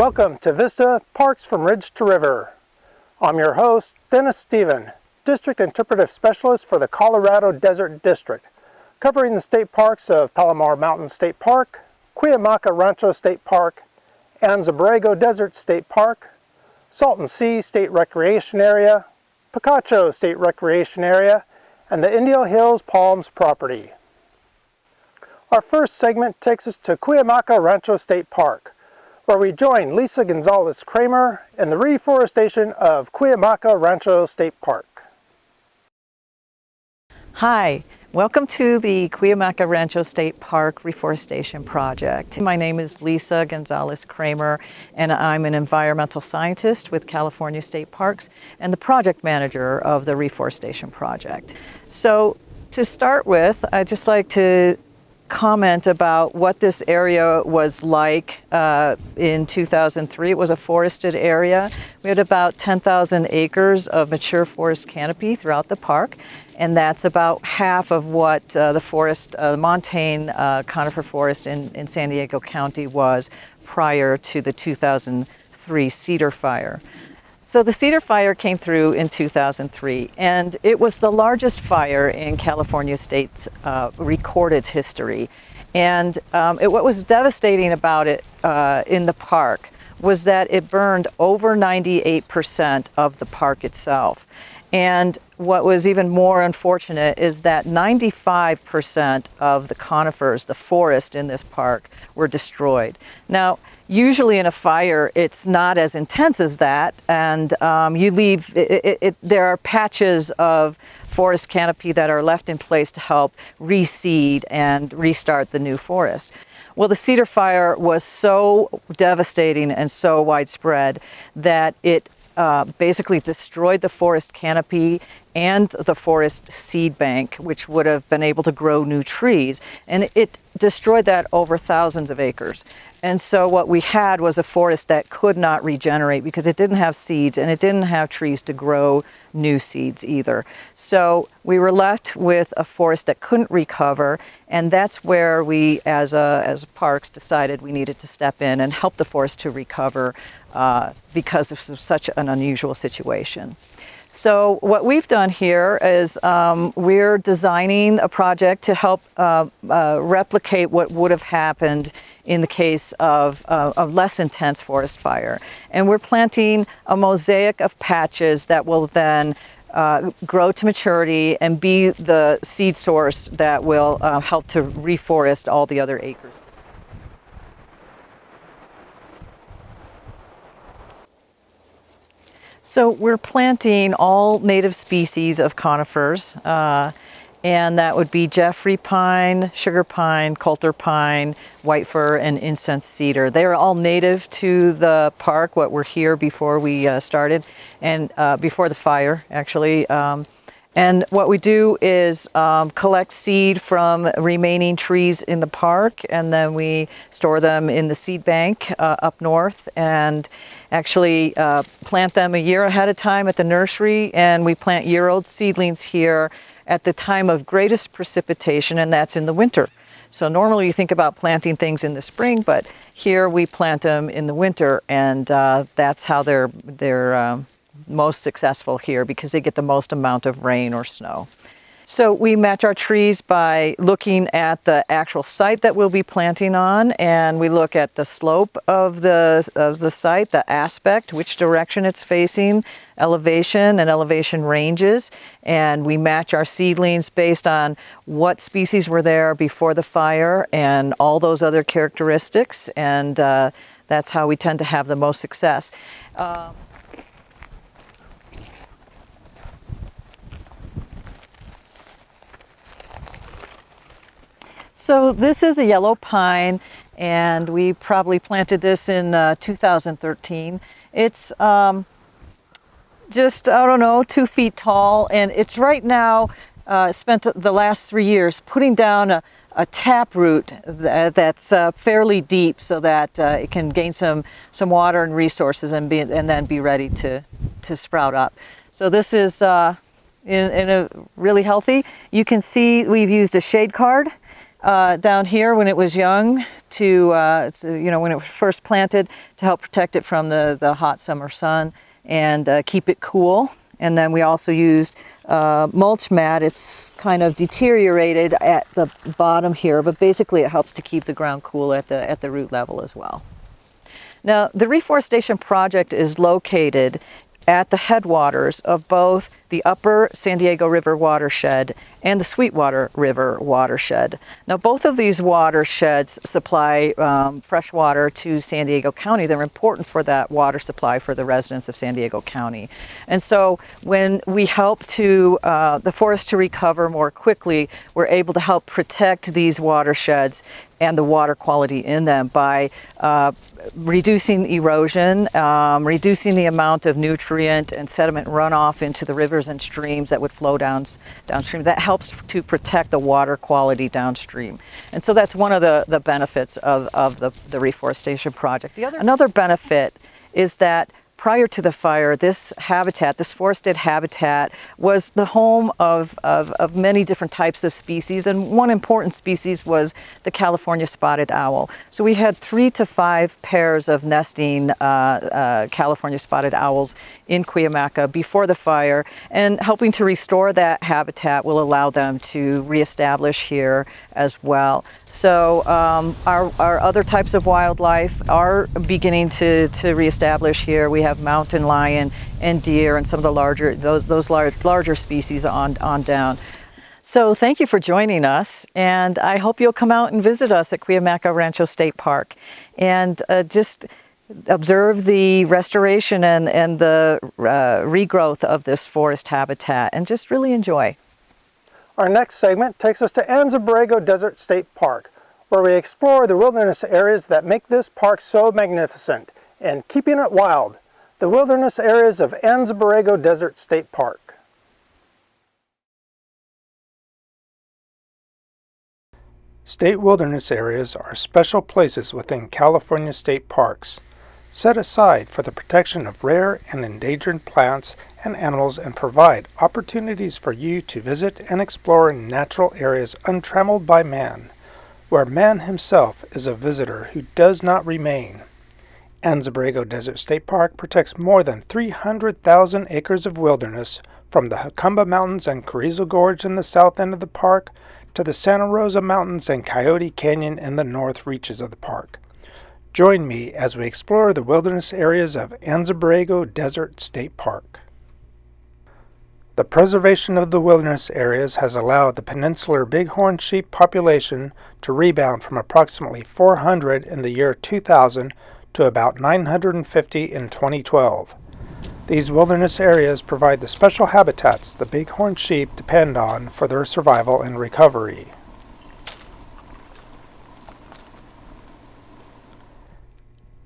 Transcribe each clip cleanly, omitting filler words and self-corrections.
Welcome to Vista, Parks from Ridge to River. I'm your host, Dennis Stephen, District Interpretive Specialist for the Colorado Desert District, covering the state parks of Palomar Mountain State Park, Cuyamaca Rancho State Park, Anza-Borrego Desert State Park, Salton Sea State Recreation Area, Picacho State Recreation Area, and the Indio Hills Palms property. Our first segment takes us to Cuyamaca Rancho State Park, where we join Lisa Gonzalez-Kramer in the reforestation of Cuyamaca Rancho State Park. Hi, welcome to the Cuyamaca Rancho State Park Reforestation Project. My name is Lisa Gonzalez-Kramer, and I'm an environmental scientist with California State Parks and the project manager of the Reforestation Project. So to start with, I'd just like to comment about what this area was like in 2003. It was a forested area. We had about 10,000 acres of mature forest canopy throughout the park, and that's about half of what the forest, montane conifer forest in San Diego County was prior to the 2003 Cedar Fire. So the Cedar Fire came through in 2003, and it was the largest fire in California State's recorded history. And what was devastating about it in the park was that it burned over 98% of the park itself. And what was even more unfortunate is that 95% of the conifers, the forest in this park, were destroyed. Now, usually in a fire, it's not as intense as that, and you leave, there are patches of forest canopy that are left in place to help reseed and restart the new forest. Well, the Cedar Fire was so devastating and so widespread that it basically destroyed the forest canopy and the forest seed bank, which would have been able to grow new trees. And it destroyed that over thousands of acres. And so what we had was a forest that could not regenerate because it didn't have seeds and it didn't have trees to grow new seeds either. So we were left with a forest that couldn't recover, and that's where we, as parks, decided we needed to step in and help the forest to recover because this was such an unusual situation. So what we've done here is we're designing a project to help replicate what would have happened in the case of a less intense forest fire. And we're planting a mosaic of patches that will then grow to maturity and be the seed source that will help to reforest all the other acres. So we're planting all native species of conifers, and that would be Jeffrey pine, sugar pine, coulter pine, white fir, and incense cedar. They are all native to the park, what were here before we started, and before the fire, actually. And what we do is collect seed from remaining trees in the park, and then we store them in the seed bank up north, and actually plant them a year ahead of time at the nursery, and we plant year-old seedlings here at the time of greatest precipitation, and that's in the winter. So normally you think about planting things in the spring, but here we plant them in the winter, and that's how they're most successful here because they get the most amount of rain or snow. So we match our trees by looking at the actual site that we'll be planting on, and we look at the slope of the site, the aspect, which direction it's facing, elevation and elevation ranges, and we match our seedlings based on what species were there before the fire and all those other characteristics, and that's how we tend to have the most success. So this is a yellow pine, and we probably planted this in 2013. It's just, I don't know, 2 feet tall, and it's right now spent the last 3 years putting down a taproot that's fairly deep so that it can gain some water and resources and then be ready to sprout up. So this is in a really healthy. You can see we've used a shade card down here when it was young when it was first planted, to help protect it from the hot summer sun and keep it cool. And then we also used mulch mat. It's kind of deteriorated at the bottom here, but basically it helps to keep the ground cool at the root level as well. Now, the Reforestation Project is located at the headwaters of both the upper San Diego River watershed and the Sweetwater River watershed. Now, both of these watersheds supply fresh water to San Diego County. They're important for that water supply for the residents of San Diego County. And so when we help the forest to recover more quickly, we're able to help protect these watersheds and the water quality in them by reducing erosion, reducing the amount of nutrient and sediment runoff into the rivers and streams that would flow downstream. That helps to protect the water quality downstream. And so that's one of the benefits of the Reforestation Project. Another benefit is that prior to the fire, this forested habitat was the home of many different types of species, and one important species was the California spotted owl. So we had 3 to 5 pairs of nesting California spotted owls in Cuyamaca before the fire, and helping to restore that habitat will allow them to reestablish here as well. So our other types of wildlife are beginning to reestablish here. We have mountain lion and deer and some of the larger species on down. So thank you for joining us, and I hope you'll come out and visit us at Cuyamaca Rancho State Park and just observe the restoration and the regrowth of this forest habitat, and just really enjoy. Our next segment takes us to Anza-Borrego Desert State Park, where we explore the wilderness areas that make this park so magnificent and keeping it wild. The wilderness areas of Anza-Borrego Desert State Park. State wilderness areas are special places within California state parks, set aside for the protection of rare and endangered plants and animals, and provide opportunities for you to visit and explore natural areas untrammeled by man, where man himself is a visitor who does not remain. Anza-Borrego Desert State Park protects more than 300,000 acres of wilderness, from the Jacumba Mountains and Carrizo Gorge in the south end of the park to the Santa Rosa Mountains and Coyote Canyon in the north reaches of the park. Join me as we explore the wilderness areas of Anza-Borrego Desert State Park. The preservation of the wilderness areas has allowed the peninsular bighorn sheep population to rebound from approximately 400 in the year 2000 to about 950 in 2012. These wilderness areas provide the special habitats the bighorn sheep depend on for their survival and recovery.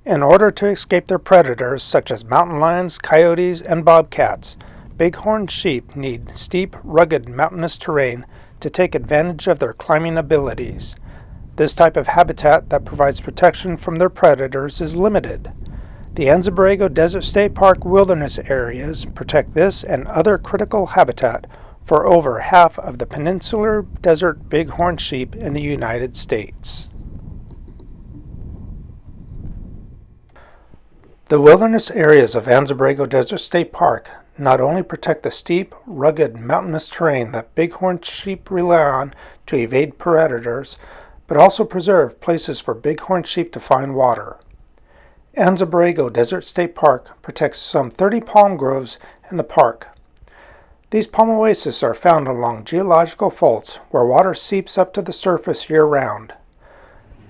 In order to escape their predators such as mountain lions, coyotes, and bobcats, bighorn sheep need steep, rugged, mountainous terrain to take advantage of their climbing abilities. This type of habitat that provides protection from their predators is limited. The Anza-Borrego Desert State Park wilderness areas protect this and other critical habitat for over half of the peninsular desert bighorn sheep in the United States. The wilderness areas of Anza-Borrego Desert State Park not only protect the steep, rugged, mountainous terrain that bighorn sheep rely on to evade predators, but also preserve places for bighorn sheep to find water. Anza-Borrego Desert State Park protects some 30 palm groves in the park. These palm oases are found along geological faults where water seeps up to the surface year-round.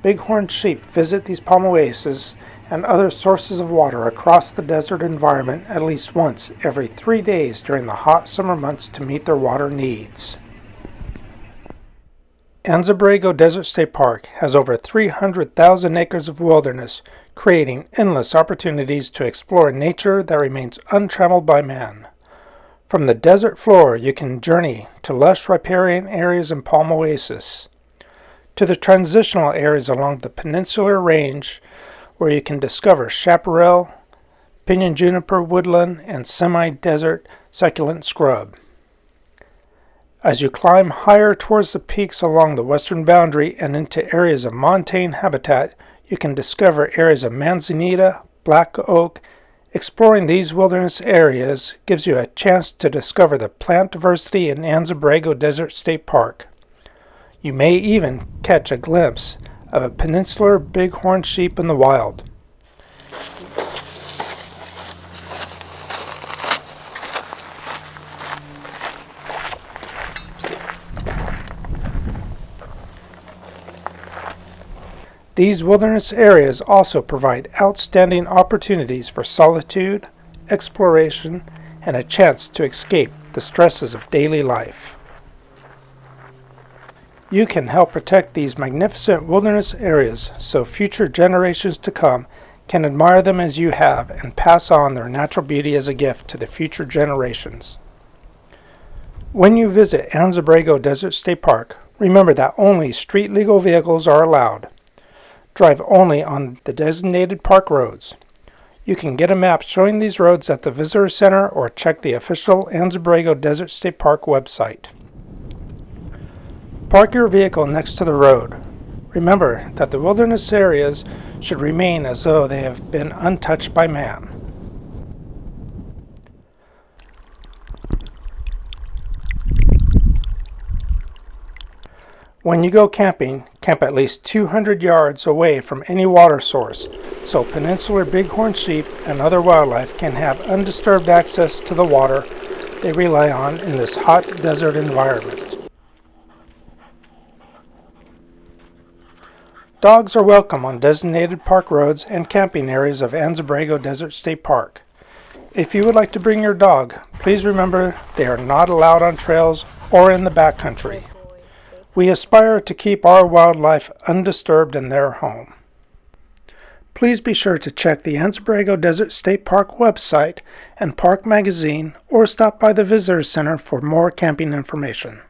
Bighorn sheep visit these palm oases and other sources of water across the desert environment at least once every 3 days during the hot summer months to meet their water needs. Anza-Borrego Desert State Park has over 300,000 acres of wilderness, creating endless opportunities to explore nature that remains untrammeled by man. From the desert floor, you can journey to lush riparian areas and palm oasis, to the transitional areas along the peninsular range, where you can discover chaparral, pinyon juniper woodland, and semi-desert succulent scrub. As you climb higher towards the peaks along the western boundary and into areas of montane habitat, you can discover areas of manzanita, black oak. Exploring these wilderness areas gives you a chance to discover the plant diversity in Anza-Borrego Desert State Park. You may even catch a glimpse of a peninsular bighorn sheep in the wild. These wilderness areas also provide outstanding opportunities for solitude, exploration, and a chance to escape the stresses of daily life. You can help protect these magnificent wilderness areas so future generations to come can admire them as you have and pass on their natural beauty as a gift to the future generations. When you visit Anza-Borrego Desert State Park, remember that only street legal vehicles are allowed. Drive only on the designated park roads. You can get a map showing these roads at the Visitor Center or check the official Anza-Borrego Desert State Park website. Park your vehicle next to the road. Remember that the wilderness areas should remain as though they have been untouched by man. When you go camping, camp at least 200 yards away from any water source, so peninsular bighorn sheep and other wildlife can have undisturbed access to the water they rely on in this hot desert environment. Dogs are welcome on designated park roads and camping areas of Anza-Borrego Desert State Park. If you would like to bring your dog, please remember they are not allowed on trails or in the backcountry. We aspire to keep our wildlife undisturbed in their home. Please be sure to check the Anza-Borrego Desert State Park website and park magazine or stop by the Visitor Center for more camping information.